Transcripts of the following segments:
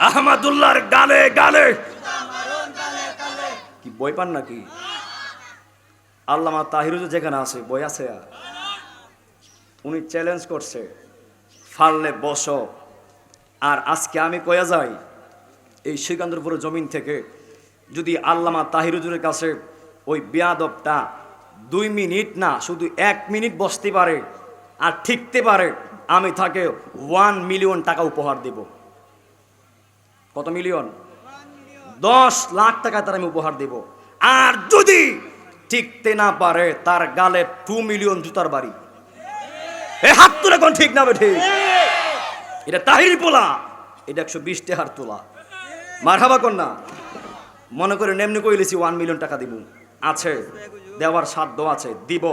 আহমদুল্লাহর গালে গালে কি বই পান নাকি? আল্লামা তাহির হুজুর যেখানে আছে বই আছে, উনি চ্যালেঞ্জ করছে ফাললে বসো। আর আজকে আমি কয়া যাই এই সিকান্দরপুরের জমিন থেকে যদি আল্লামা তাহির হুজুরের কাছে ওই বেয়াদবটা 2 মিনিট না শুধু 1 মিনিট বসতে পারে আর ঠিকতে পারে, আমি তাকে 1 মিলিয়ন টাকা উপহার দেব। কত মিলিয়ন? 10 লাখ টাকা তার আমি উপহার দেব। আর যদি ঠিকতে না পারে তার গালে 2 মিলিয়ন জুতার বাড়ি। এ হাত তুলে কোন ঠিক না বেঠে? এটা তাহির পোলা, এটা 120 টাকার তোলা। মারহাবা কোন না? মনে করে নেমনি কইলেছি 1 মিলিয়ন টাকা দিব, আছে দেওয়ার সাধ্য আছে, দিব।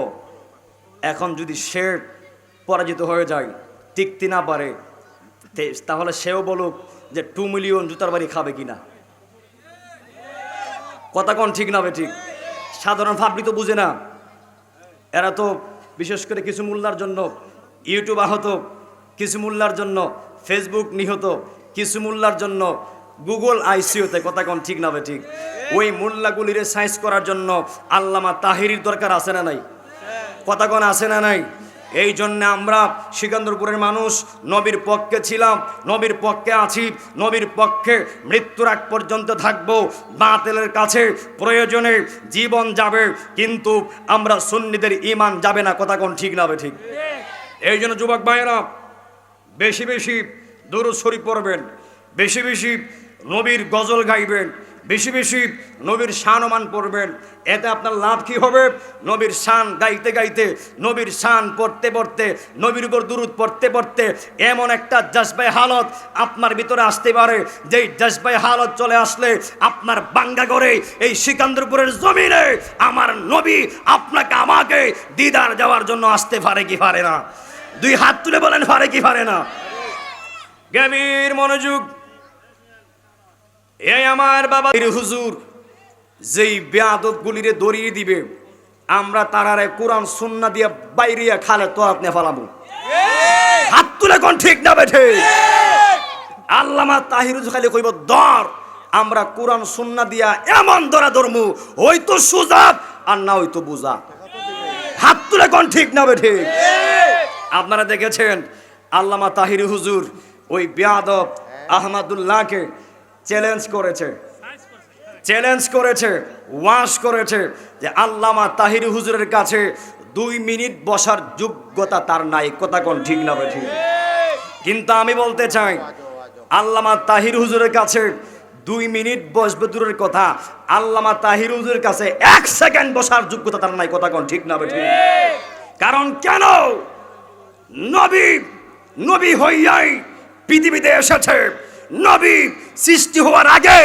এখন যদি সে পরাজিত হয়ে যায়, টিকতে না পারে, তাহলে সেও বলুক যে 2 মিলিয়ন জুতার বাড়ি খাবে কিনা। কথা কোন ঠিক না বে ঠিক? সাধারণ পাবলিক তো বুঝে না। এরা তো বিশেষ করে কিছু মোল্লার জন্য ইউটিউব আহত, কিছু মোল্লার জন্য ফেসবুক নিহত, কিছু মোল্লার জন্য গুগল আইসিইউতে। কথা কোন ঠিক না বে ঠিক? ওই মোল্লাগুলিরে সাইজ করার জন্য আল্লামা তাহিরির দরকার আছে না নাই? কথা কোন আছে না নাই? এই জন্য আমরা সিকান্দরপুরের মানুষ নবীর পক্ষে ছিলাম, নবীর পক্ষে আছি, নবীর পক্ষে মৃত্যুর আগ পর্যন্ত থাকবো। বাতিলের কাছে প্রয়োজনে জীবন যাবে, কিন্তু আমরা সুন্নিদের ঈমান যাবে না। কথা কোন ঠিক না বে ঠিক? এই জন্য যুবক ভাইয়েরা বেশি বেশি দুরূদ শরীফ পড়বেন, বেশি বেশি নবীর গজল গাইবেন, বেশি বেশি নবীর শানমান পড়বেন। এতে আপনার লাভ কি হবে? নবীর শান গাইতে গাইতে, নবীর শান পড়তে পড়তে, নবীর উপর দুরূদ পড়তে পড়তে এমন একটা জজবাই হালত আপনার ভিতরে আসতে পারে, যেই জজবাই হালত চলে আসলে আপনার বাঙ্গা করে এই সিকান্দরপুরের জমিনে আমার নবী আপনাকে আমাকে দিদার যাওয়ার জন্য আসতে পারে কি পারে না? 2 হাত তুলে বলেন পারে কি পারে না? গভীর মনোযোগ। এই আমার বাবা হুজুর যেই বেয়াদব গুলিরে দড়িয়ে দিবে, আমরা তারারে কোরআন সুন্নাহ দিয়ে বাইরিয়া খালে তো আপনি ফালাবো। হাত তুলে কোন ঠিক না বেঠে? আল্লামা তাহির হুজুর খালি কইব দর, আমরা কোরআন সুন্নাহ দিয়া এমন ধরা ধরমু, হয়তো সুজা আর না হয়তো বুঝা। হাত তুলে কোন ঠিক না বেঠে? আপনারা দেখেছেন আল্লামা তাহির হুজুর ওই বেয়াদব আহমদুল্লাহকে চ্যালেঞ্জ করেছে, ওয়াশ করেছে যে আল্লামা তাহির হুজুরের কাছে 2 মিনিট বসার যোগ্যতা তার নাই। কথা কোন ঠিক না বে ঠিক? কিন্তু আমি বলতে চাই আল্লামা তাহির হুজুরের কাছে 2 মিনিট বসবে দূরের কথা, আল্লামা তাহির হুজুরের কাছে 1 সেকেন্ড বসার যোগ্যতা তার নাই। কথা কোন ঠিক না বে ঠিক? কারণ কেন? নবী হইয়াই পৃথিবীতে এসেছে। নবী সৃষ্টি হওয়ার আগে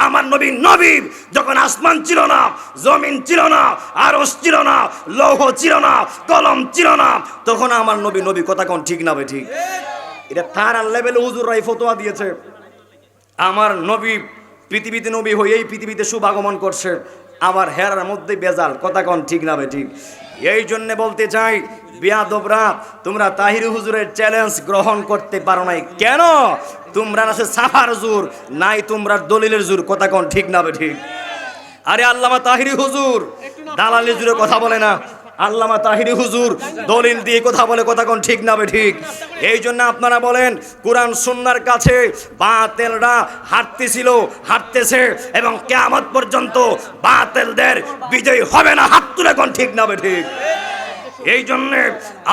আমার নবী যখন আসমান ছিল না, জমিন ছিল না, আরশ ছিল না, লৌহ ছিল না, কলম ছিল না, তখন আমার নবী। কথা কোন ঠিক না বে ঠিক? এটা তার লেভেলে হুজুররাই ফতোয়া দিয়েছে। আমার নবী পৃথিবীতে নবী হয়েই পৃথিবীতে শুভাগমন করছে, আবার হেরার মধ্যে বেজাল। কথা কোন ঠিক না বে ঠিক? এই জন্য বলতে চাই বেয়াদবরা, তোমরা তাহির হুজুরের চ্যালেঞ্জ গ্রহণ করতে পারো নাই কেন? তোমরা আছে সাফার জোর নাই, তোমরা দলিলের জোর। কথা কোন ঠিক না বে ঠিক? আরে আল্লামা তাহির হুজুর দালালের জোরে কথা বলে না, আল্লামা তাহির হুজুর দলিল দিয়ে কথা বলে। কথা কোন ঠিক না বে ঠিক? এই জন্য আপনারা বলেন কোরআন সুন্নাহর কাছে বাতিলরা হাঁটতেছে এবং কিয়ামত পর্যন্ত বাতিলদের বিজয় হবে না। হাত তুলে কোন ঠিক না বে ঠিক? এই জন্য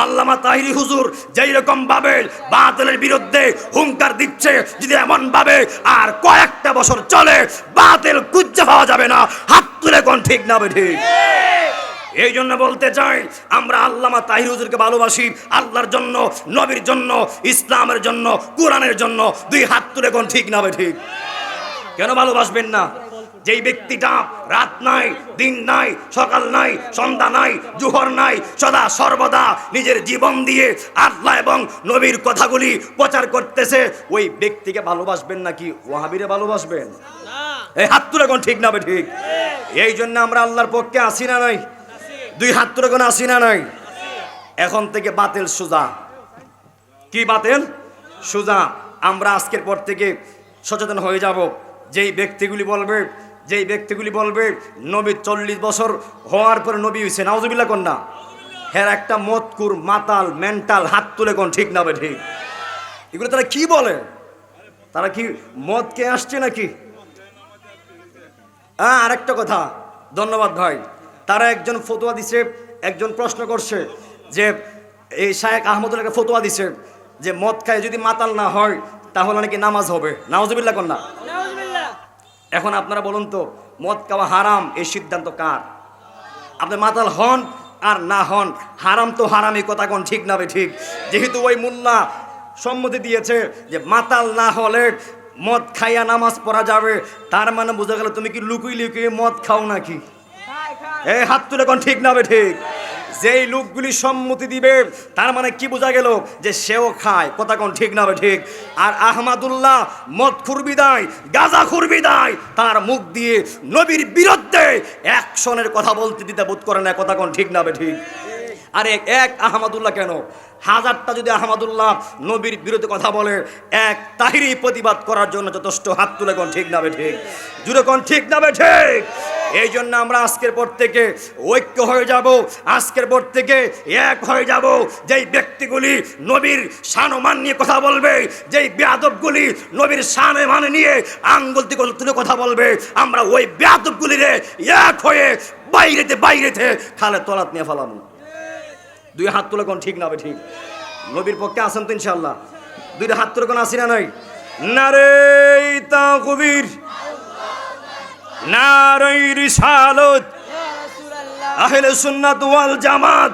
আল্লামা তাহির হুজুর যেই রকম ভাবে বাতিলের বিরুদ্ধে হুঙ্কার দিচ্ছে, যদি এমন ভাবে আর কয়েকটা বছর চলে বাতিল খুঁজে পাওয়া যাবে না। হাত তুলে কোন ঠিক না বে ঠিক? এই জন্য বলতে চাই আমরা আল্লামা তাহির হুজুরকে ভালোবাসি, আল্লাহর জন্য, নবীর জন্য, ইসলামের জন্য, কোরআনের জন্য। 2 হাত তুলে কোন ঠিক না বে ঠিক? কেন ভালোবাসবেন না? যেই ব্যক্তিটা রাত নাই, দিন নাই, সকাল নাই, সন্ধ্যা নাই, জোহর নাই, সদা সর্বদা নিজের জীবন দিয়ে আল্লাহ এবং নবীর কথাগুলি প্রচার করতেছে, ওই ব্যক্তিকে ভালোবাসবেন নাকি ওয়াহাবিরে ভালোবাসবেন? এই হাত তুলে কোন ঠিক না বে ঠিক? এই জন্য আমরা আল্লাহর পক্ষে আসি না নাই? 2 হাত তুলে কোন আসি না নাই? এখন থেকে বাতিল সুজা। কি বাতিল? সুজা। আমরা আজকের পর থেকে সচেতন হয়ে যাব। যেই ব্যক্তিগুলি বলবে নবী 40 বছর হওয়ার পরে নবী হয়েছে, নাউজুবিল্লাহ কোন না, হ্যাঁ একটা মতকুর মাতাল মেন্টাল, হাত তুলে কোন ঠিক না ঠিক? এগুলো তারা কি বলে? তারা কি মদ কে আসছে নাকি? আরেকটা কথা, ধন্যবাদ ভাই। তারা একজন ফতোয়া দিছে, একজন প্রশ্ন করছে যে এই শায়েখ আহমদুল্লাহকে ফতোয়া দিছে যে মদ খায় যদি মাতাল না হয় তাহলে নাকি নামাজ হবে, নাউজুবিল্লাহ কোন না? এখন আপনারা বলুন তো, মদ খাওয়া হারাম এই সিদ্ধান্ত কার? আপনি মাতাল হন আর না হন, হারাম তো হারামই, কথা কোন ঠিক না ঠিক? যেহেতু ওই মুল্লা সম্মতি দিয়েছে যে মাতাল না হলে মদ খাইয়া নামাজ পড়া যাবে, তার মানে বোঝা গেল তুমি কি লুকিয়ে লুকিয়ে মদ খাও নাকি? এই হাত তুলে কোন ঠিক না ঠিক? যেই লোকগুলি সম্মতি দিবে তার মানে কি বোঝা গেল যে সেও খায়, কথা কোন ঠিক না ঠিক? আর আহমদুল্লাহ মদখুর বিদায়, গাঁজাখুর বিদায়, তার মুখ দিয়ে নবীর বিরুদ্ধে অ্যাকশনের কথা বলতে দিতে বোধ করে না, কথা কোন ঠিক না ঠিক? আরে এক আহমদুল্লাহ কেন, হাজারটা যদি আহমদুল্লাহ নবীর বিরুদ্ধে কথা বলে, এক তাহিরি প্রতিবাদ করার জন্য যথেষ্ট। হাত তুলে কোন ঠিক না ঠিক? জুড়ে কোন ঠিক না ঠিক? এই জন্য আমরা আজকের পর থেকে ঐক্য হয়ে যাব, আজকের পর থেকে এক হয়ে যাব। যেই ব্যক্তিগুলি নবীর শান ও মান নিয়ে কথা বলবে, যেই বেয়াদবগুলি নবীর শান ও মান নিয়ে আঙ্গুল তুলে কথা বলবে, আমরা ওই বেয়াদবগুলিরে এক হয়ে বাইরেতে খালে তলাত নিয়ে ফেলাবো। দুই হাত তুলে কোন ঠিক না ঠিক? নবীর পক্ষে আছেন তো ইনশাআল্লাহ? দুইটা হাত তুলে কোন আসি না নাই? নারে তাকবীর, নারে রিসালাত, আহলে সুন্নাত ওয়াল জামাত।